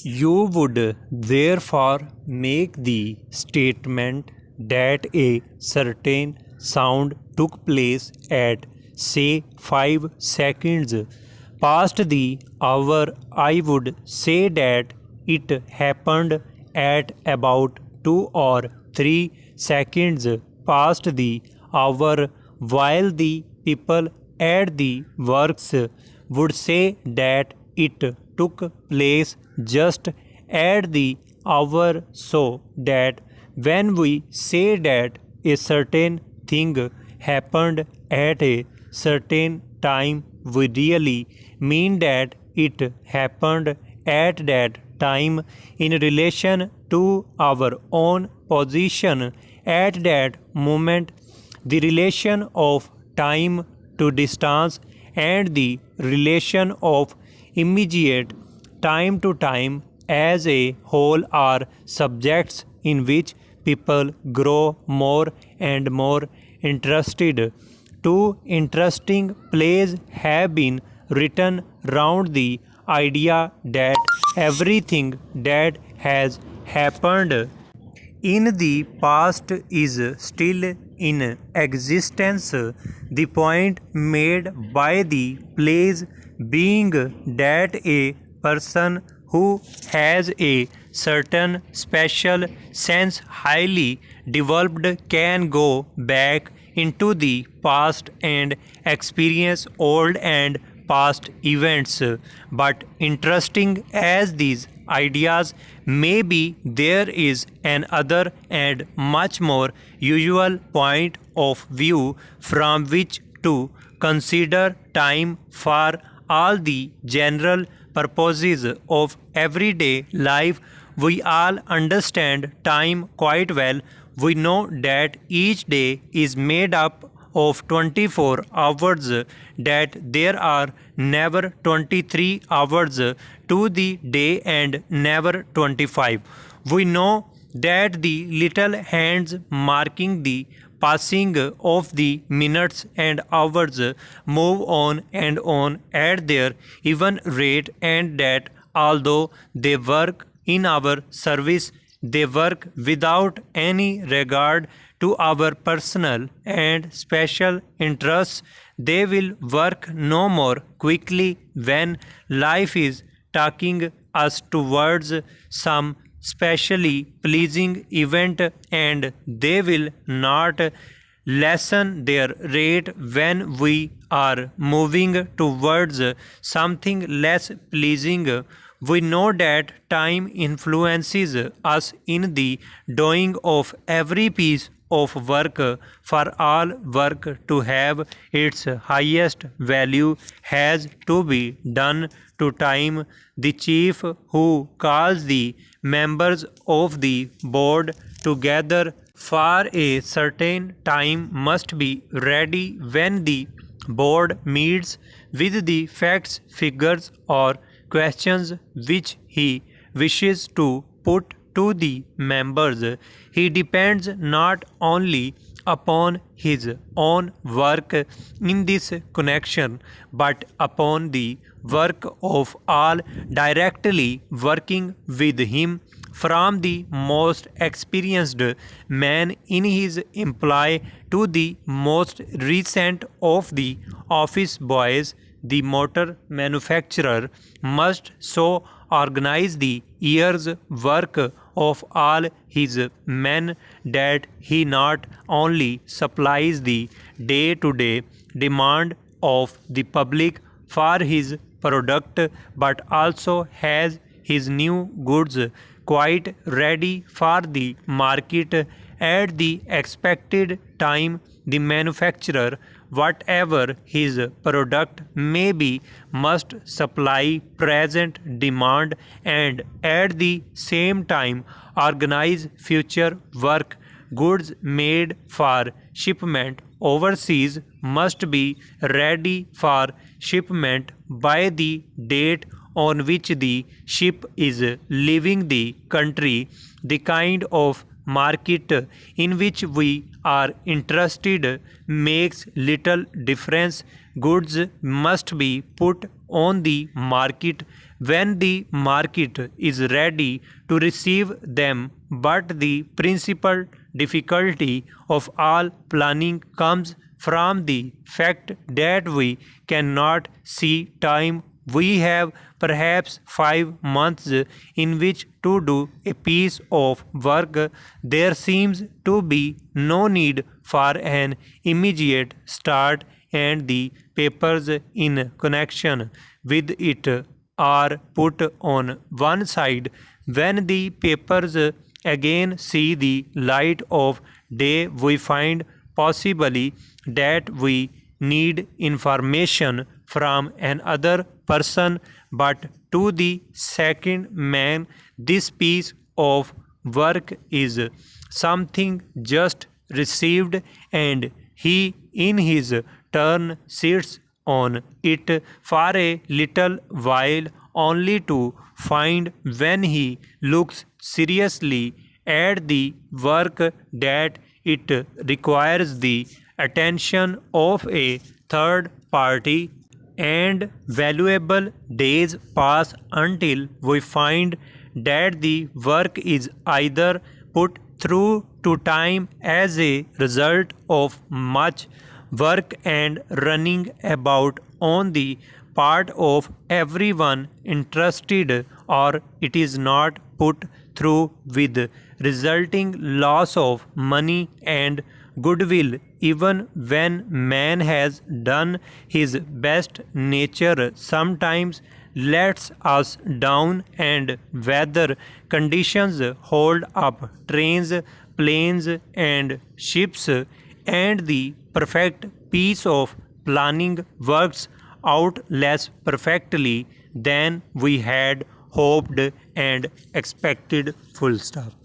You would therefore make the statement that a certain sound took place at, say, 5 seconds past the hour. I would say that it happened at about 2 or 3 seconds past the hour, while the people at the works would say that it took place just at the hour, so that when we say that a certain thing happened at a certain time, we really mean that it happened at that time in relation to our own position at that moment. The relation of time to distance and the relation of immediate time to time as a whole are subjects in which people grow more and more interested. Two interesting plays have been written round the idea that everything that has happened in the past is still in existence. The point made by the plays being that a person who has a certain special sense highly developed can go back into the past and experience old and past events. But interesting as these ideas may be, there is another and much more usual point of view from which to consider time for all the general purposes of everyday life. We all understand time quite well. We know that each day is made up of 24 hours, that there are never 23 hours to the day and never 25. We know that the little hands marking the passing of the minutes and hours move on and on at their even rate, and that although they work in our service, they work without any regard to our personal and special interests. They will work no more quickly when life is taking us towards some specially pleasing event, and they will not lessen their rate when we are moving towards something less pleasing. We know that time influences us in the doing of every piece of work. For all work to have its highest value has to be done to time. The chief who calls the members of the board together for a certain time must be ready when the board meets with the facts, figures, or questions which he wishes to put to the members. He depends not only upon his own work in this connection, but upon the work of all directly working with him, from the most experienced man in his employ to the most recent of the office boys. The motor manufacturer must so organize the year's work of all his men that he not only supplies the day-to-day demand of the public for his product, but also has his new goods quite ready for the market at the expected time. The manufacturer, whatever his product may be, must supply present demand, and at the same time organize future work. Goods made for shipment overseas must be ready for shipment by the date on which the ship is leaving the country. The kind of market in which we are interested makes little difference. Goods must be put on the market when the market is ready to receive them. But the principal difficulty of all planning comes from the fact that we cannot see time. We have perhaps 5 months in which to do a piece of work. There seems to be no need for an immediate start, and the papers in connection with it are put on one side. When the papers again see the light of day, we find possibly that we need information from another person, but to the second man, this piece of work is something just received, and he in his turn sits on it for a little while, only to find when he looks seriously at the work that it requires the attention of a third party, and valuable days pass until we find that the work is either put through to time as a result of much work and running about on the part of everyone interested, or it is not put through with resulting loss of money and goodwill. Even when man has done his best, nature sometimes lets us down, and weather conditions hold up trains, planes, and ships, and the perfect piece of planning works out less perfectly than we had hoped and expected. Full stop.